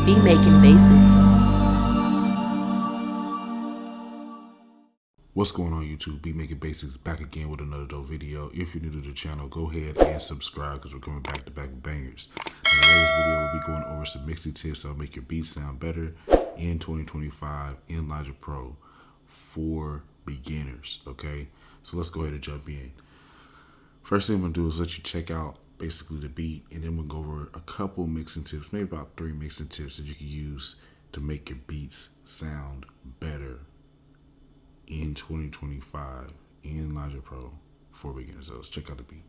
Be Making Basics. What's going on YouTube? Be Making Basics back again with another dope video. If you're new to the channel, go ahead and subscribe because we're coming back to back with bangers. In today's video, we'll be going over some mixing tips that'll make your beats sound better in 2025 in Logic Pro for beginners, okay? So let's go ahead and jump in. First thing I'm going to do is let you check out basically the beat, and then we'll go over a couple mixing tips, maybe about 3 mixing tips that you can use to make your beats sound better in 2025 in Logic Pro for beginners. So let's check out the beat.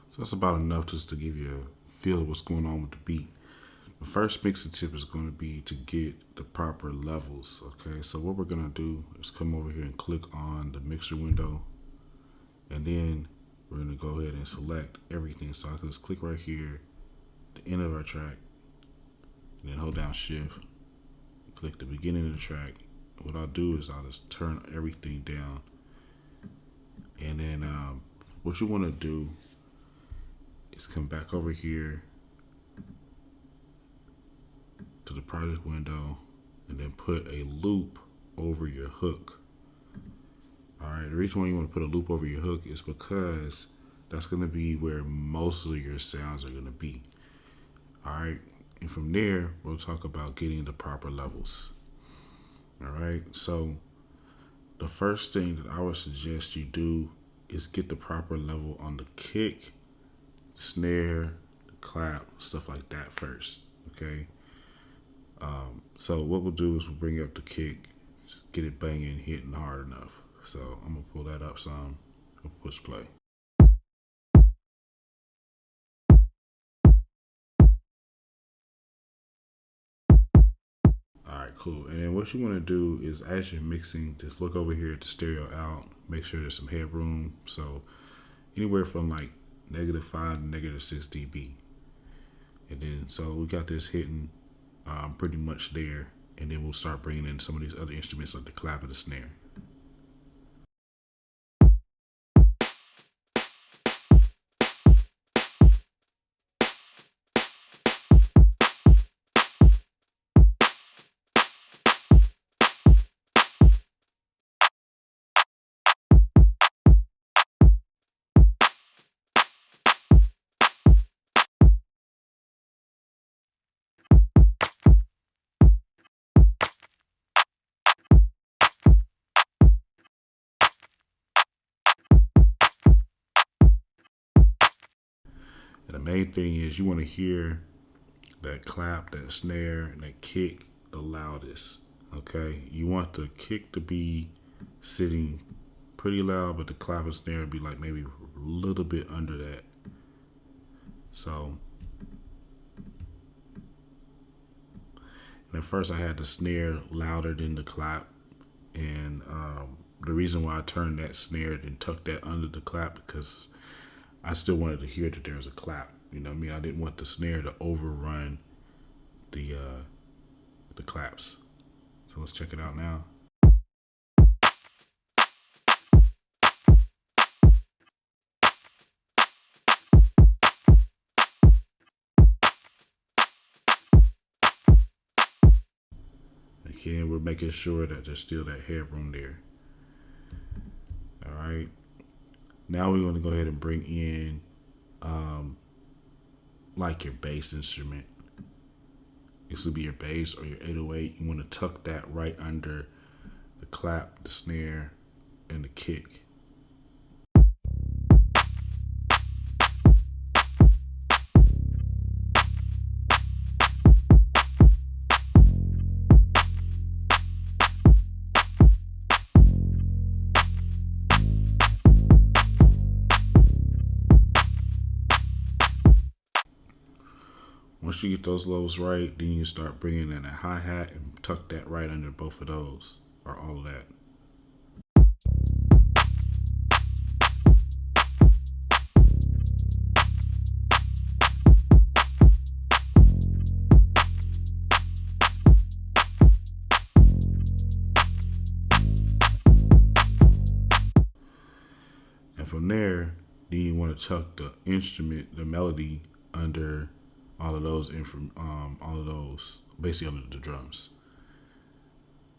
So that's about enough just to give you a feel of what's going on with the beat. The first mixing tip is going to be to get the proper levels, okay? So what we're going to do is come over here and click on the mixer window, and then we're going to go ahead and select everything. So I can just click right here, the end of our track, and then hold down shift, click the beginning of the track. What I'll do is I'll just turn everything down, and then what you want to do is come back over here to the project window and then put a loop over your hook. All right, the reason why you want to put a loop over your hook is because that's going to be where most of your sounds are going to be. All right, and from there, we'll talk about getting the proper levels. All right, so the first thing that I would suggest you do is get the proper level on the kick, snare, the clap, stuff like that first, okay? So what we'll do is we'll bring up the kick, just get it banging, hitting hard enough. So I'm gonna pull that up some, push play. All right, cool. And then what you wanna do is as you're mixing, just look over here at the stereo out, make sure there's some headroom. So anywhere from like -5 to -6 dB. And then so we got this hitting pretty much there, and then we'll start bringing in some of these other instruments like the clap and the snare. And the main thing is you want to hear that clap, that snare, and that kick the loudest, okay? You want the kick to be sitting pretty loud, but the clap and snare be like maybe a little bit under that. So, and at first I had the snare louder than the clap, and the reason why I turned that snare and tucked that under the clap because I still wanted to hear that there was a clap. You know what I mean? I didn't want the snare to overrun the claps. So let's check it out now. Again, we're making sure that there's still that headroom there. All right. Now we want to go ahead and bring in like your bass instrument. This will be your bass or your 808. You want to tuck that right under the clap, the snare, and the kick. Once you get those levels right, then you start bringing in a hi-hat and tuck that right under both of those, or all of that. And from there, then you want to tuck the instrument, the melody, under all of those, basically under the drums.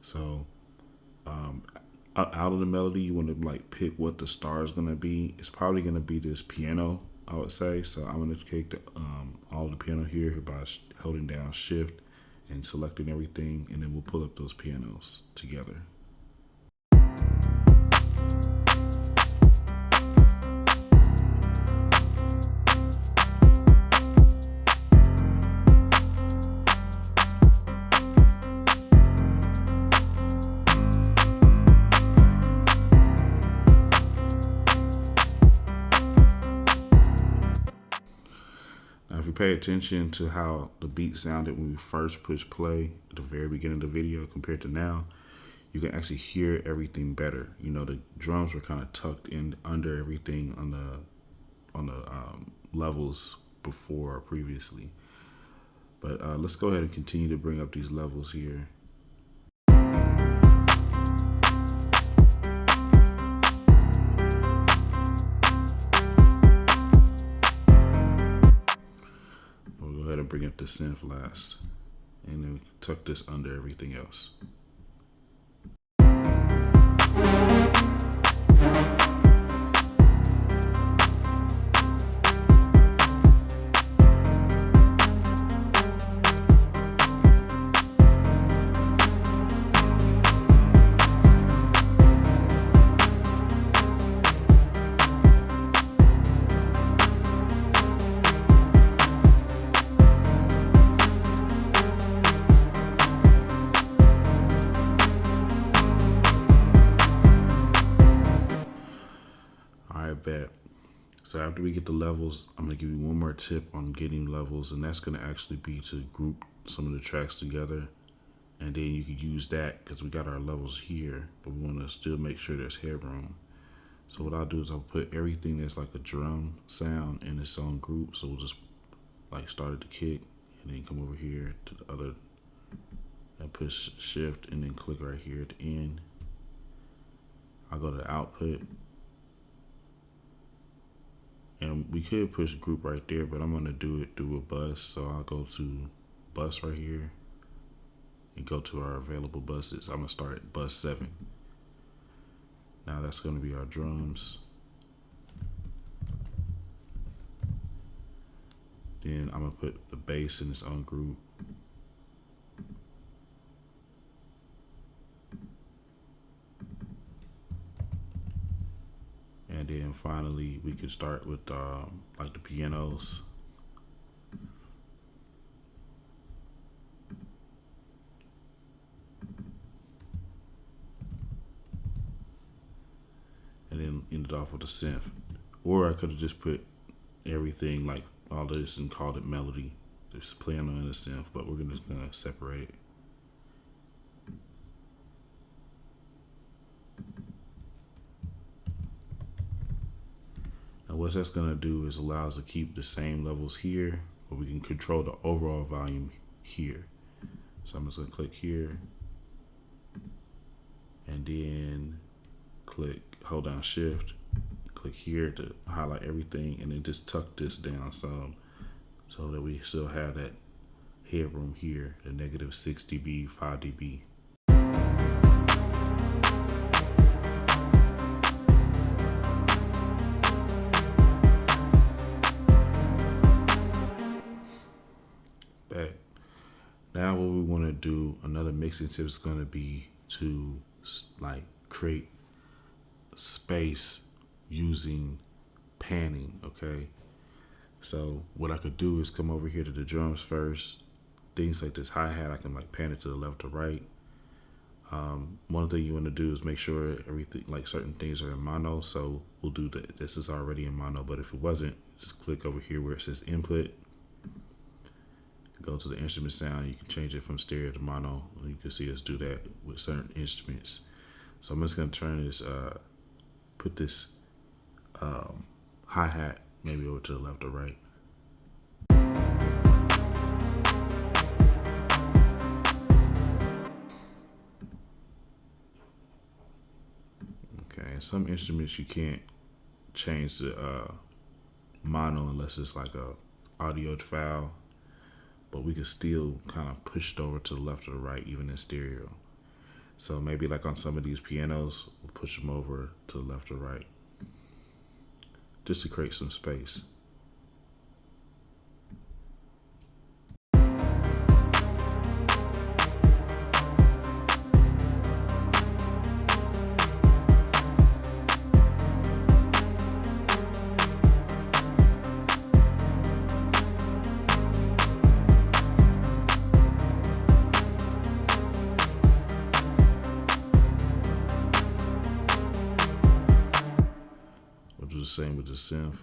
So out of the melody, you want to like pick what the star is gonna be. It's probably gonna be this piano, I would say. So I'm gonna take all the piano here by holding down Shift and selecting everything, and then we'll pull up those pianos together. Now, if you pay attention to how the beat sounded when we first pushed play at the very beginning of the video compared to now, you can actually hear everything better. You know, the drums were kind of tucked in under everything on the levels before or previously. But let's go ahead and continue to bring up these levels here. We'll go ahead and bring up the synth last, and then we can tuck this under everything else. Bet. So after we get the levels, I'm going to give you one more tip on getting levels, and that's going to actually be to group some of the tracks together, and then you can use that because we got our levels here, but we want to still make sure there's headroom. So what I'll do is I'll put everything that's like a drum sound in its own group. So we'll just like start at the kick and then come over here to the other and push Shift and then click right here at the end. I'll go to output. And we could push group right there, but I'm gonna do it through a bus. So I'll go to bus right here and go to our available buses. I'm gonna start at bus 7. Now that's gonna be our drums. Then I'm gonna put the bass in its own group. And then finally, we could start with like the pianos. And then end it off with a synth. Or I could have just put everything like all this and called it melody. Just piano and a synth, but we're just gonna separate it. Now what that's gonna do is allow us to keep the same levels here, but we can control the overall volume here. So I'm just gonna click here and then hold down Shift, click here to highlight everything, and then just tuck this down some so that we still have that headroom here, the -6 dB, 5 dB. Now what we want to do, another mixing tip is going to be to like create space using panning, okay? So what I could do is come over here to the drums first. Things like this hi-hat, I can like pan it to the left or right. One thing you want to do is make sure everything, like certain things are in mono. So we'll do that. This is already in mono, but if it wasn't, just click over here where it says input. go to the instrument sound. You can change it from stereo to mono. You can see us do that with certain instruments. So I'm just gonna turn this, put this hi-hat maybe over to the left or right. Okay, some instruments you can't change the mono unless it's like a audio file, but we can still kind of push it over to the left or the right, even in stereo. So maybe like on some of these pianos, we'll push them over to the left or right, just to create some space. We'll do the same with the synth.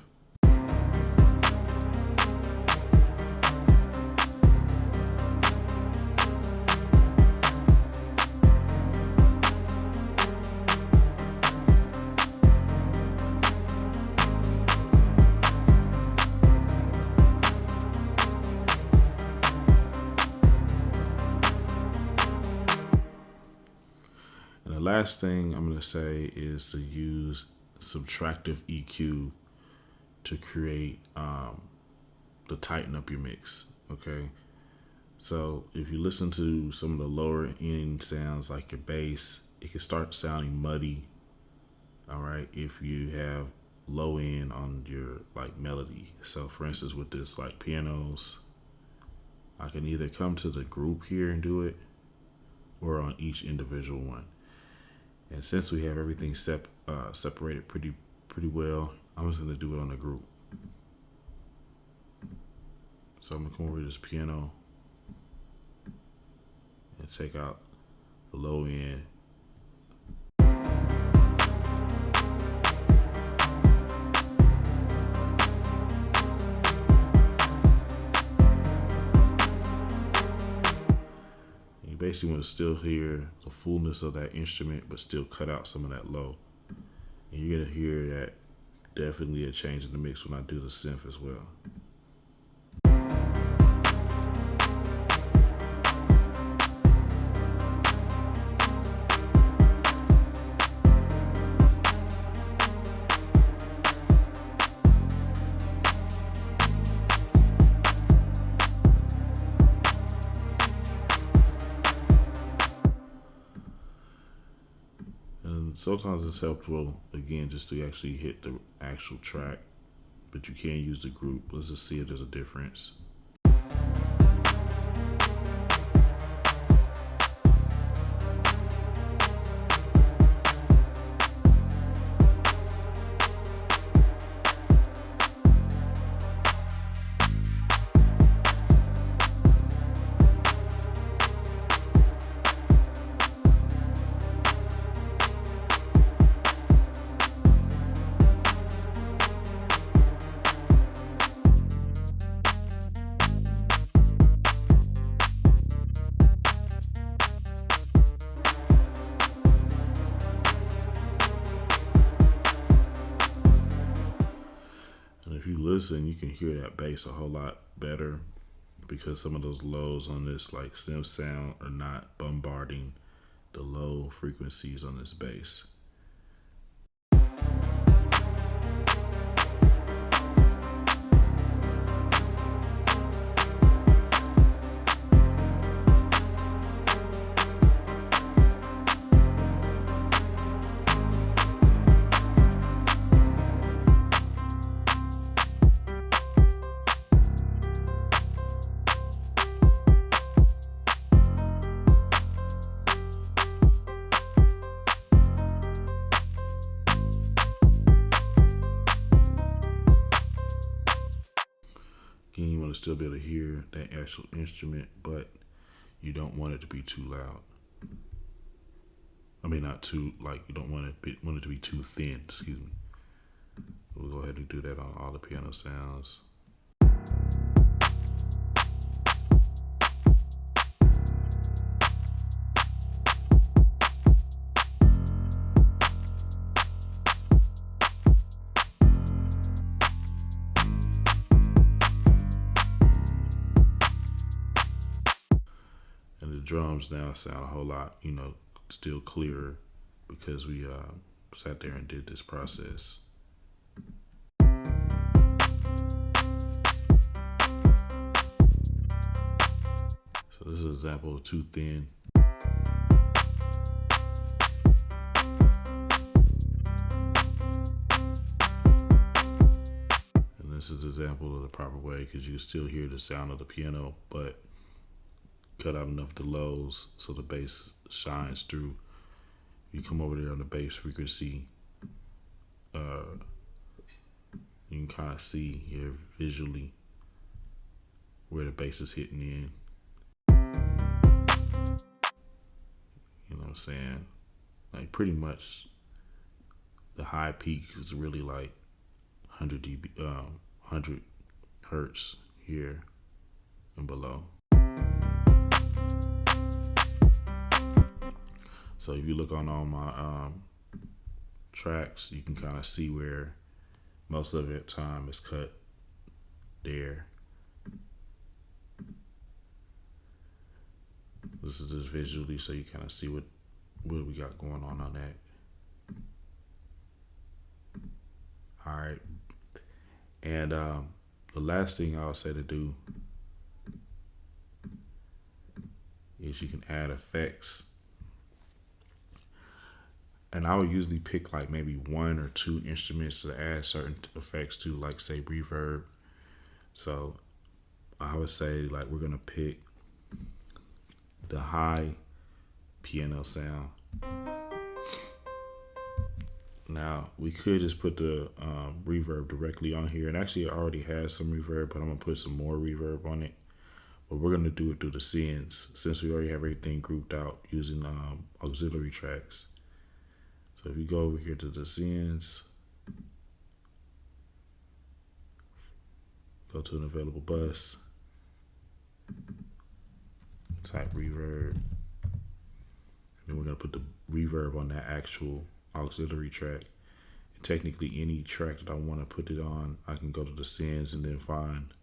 And the last thing I'm going to say is to use subtractive EQ to create, to tighten up your mix. Okay. So if you listen to some of the lower end sounds like your bass, it can start sounding muddy. All right. If you have low end on your like melody. So for instance, with this like pianos, I can either come to the group here and do it or on each individual one. And since we have everything separated pretty well, I'm just gonna do it on the group. So I'm gonna come over to this piano and take out the low end. You basically want to still hear the fullness of that instrument, but still cut out some of that low. And you're gonna hear that definitely a change in the mix when I do the synth as well. And sometimes it's helpful, again, just to actually hit the actual track, but you can use the group. Let's just see if there's a difference. And if you listen, you can hear that bass a whole lot better because some of those lows on this like synth sound are not bombarding the low frequencies on this bass. Again, you want to still be able to hear that actual instrument, but you don't want it to be too loud. I mean, not too, like, you don't want it to be too thin, excuse me. We'll go ahead and do that on all the piano sounds. drums now sound a whole lot, still clearer because we sat there and did this process. So this is an example of Too Thin. And this is an example of the proper way, because you can still hear the sound of the piano, but cut out enough of the lows so the bass shines through. You come over there on the bass frequency, you can kind of see here visually where the bass is hitting in. You know what I'm saying? Like pretty much the high peak is really like 100 dB, 100 hertz here and below. So if you look on all my tracks, you can kind of see where most of it time is cut there. This is just visually, so you kind of see what we got going on that. All right. And the last thing I'll say to do is you can add effects. And I would usually pick like maybe 1 or 2 instruments to add certain effects to, like say reverb. So I would say like we're gonna pick the high piano sound. Now we could just put the reverb directly on here, and actually it already has some reverb, but I'm gonna put some more reverb on it. But we're gonna do it through the sends, since we already have everything grouped out using auxiliary tracks. So if you go over here to the sends, go to an available bus, type reverb, and then we're gonna put the reverb on that actual auxiliary track. And technically any track that I want to put it on, I can go to the sends and then find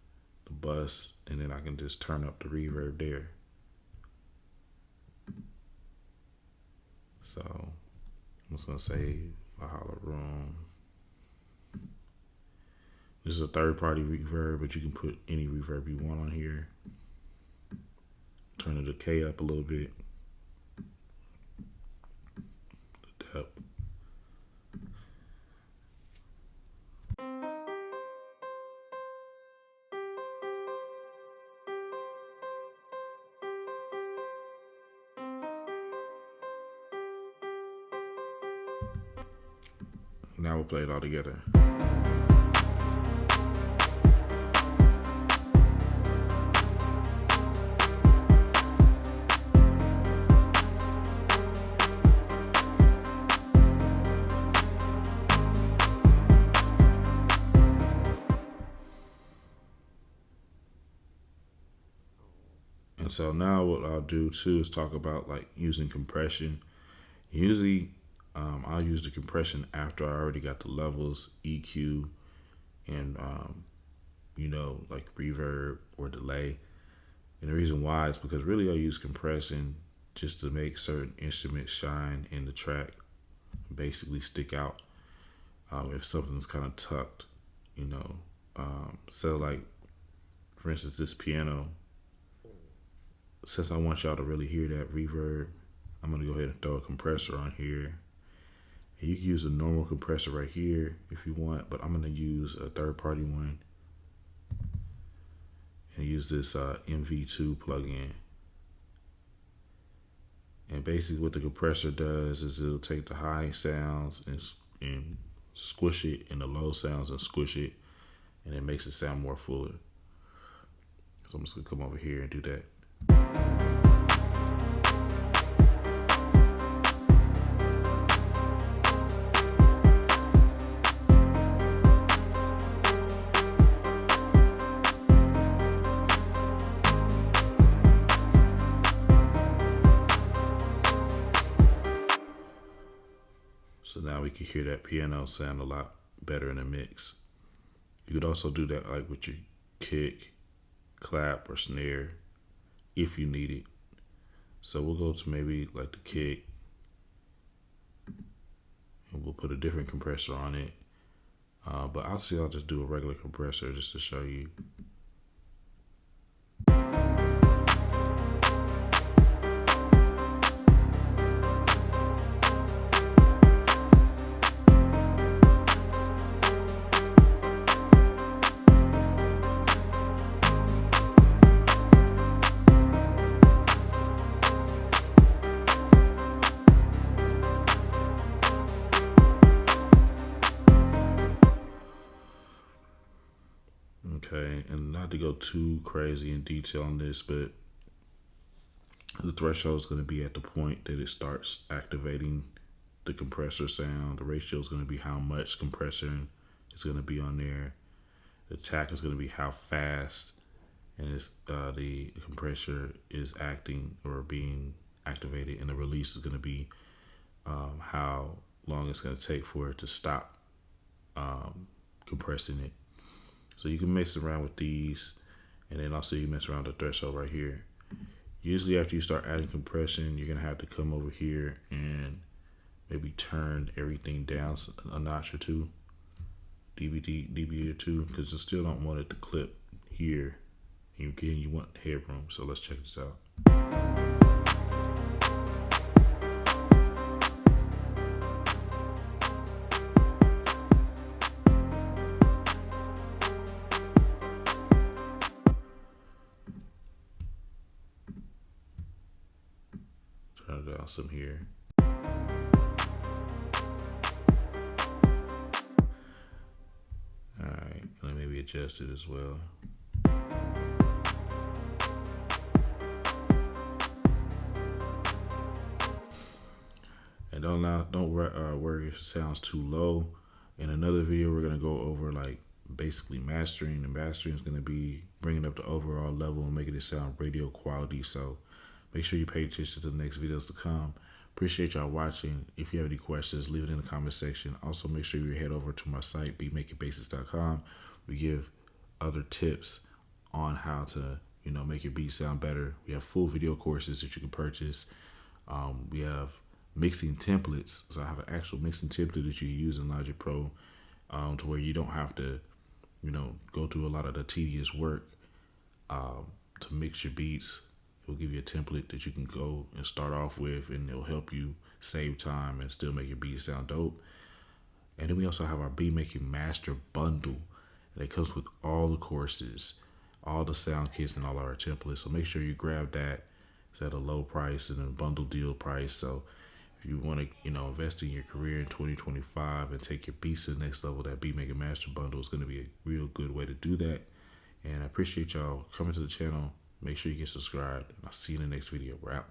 the bus, and then I can just turn up the reverb there. So I'm just gonna say Valhalla Room. This is a third-party reverb, but you can put any reverb you want on here. Turn the decay up a little bit. The depth. Now we'll play it all together. And so now what I'll do too is talk about like using compression. Usually I'll use the compression after I already got the levels, EQ, and like reverb or delay. And the reason why is because really I use compression just to make certain instruments shine in the track, basically stick out. If something's kind of tucked, so like for instance this piano, since I want y'all to really hear that reverb, I'm gonna go ahead and throw a compressor on here. And you can use a normal compressor right here if you want, but I'm gonna use a third-party one and use this MV2 plugin. And basically what the compressor does is it'll take the high sounds and squish it, and the low sounds and squish it, and it makes it sound more fuller. So I'm just gonna come over here and do that. So now we can hear that piano sound a lot better in a mix. You could also do that like with your kick, clap, or snare if you need it. So we'll go to maybe like the kick, and we'll put a different compressor on it. But I'll just do a regular compressor just to show you. Okay, and not to go too crazy in detail on this, but the threshold is going to be at the point that it starts activating the compressor sound. The ratio is going to be how much compressor is going to be on there. The tach is going to be how fast and the compressor is acting or being activated, and the release is going to be how long it's going to take for it to stop compressing it. So you can mess around with these, and then also you mess around with the threshold right here. Usually after you start adding compression, you're gonna have to come over here and maybe turn everything down a notch or two, dB or two, because you still don't want it to clip here. Again, you want headroom. So let's check this out. Turn it down some here. All right, and maybe adjust it as well. And don't worry if it sounds too low. In another video, we're gonna go over like basically mastering. And mastering is gonna be bringing up the overall level and making it sound radio quality. So make sure you pay attention to the next videos to come. Appreciate y'all watching. If you have any questions, leave it in the comment section. Also, make sure you head over to my site, beatmakingbasics.com. We give other tips on how to, make your beat sound better. We have full video courses that you can purchase. We have mixing templates. So I have an actual mixing template that you use in Logic Pro to where you don't have to, go through a lot of the tedious work to mix your beats. It'll give you a template that you can go and start off with, and it'll help you save time and still make your beat sound dope. And then we also have our Beat Making Master Bundle, and it comes with all the courses, all the sound kits, and all our templates. So make sure you grab that. It's at a low price and a bundle deal price. So if you want to, invest in your career in 2025 and take your beats to the next level, that Beat Making Master Bundle is going to be a real good way to do that. And I appreciate y'all coming to the channel. Make sure you get subscribed. I'll see you in the next video. We're out.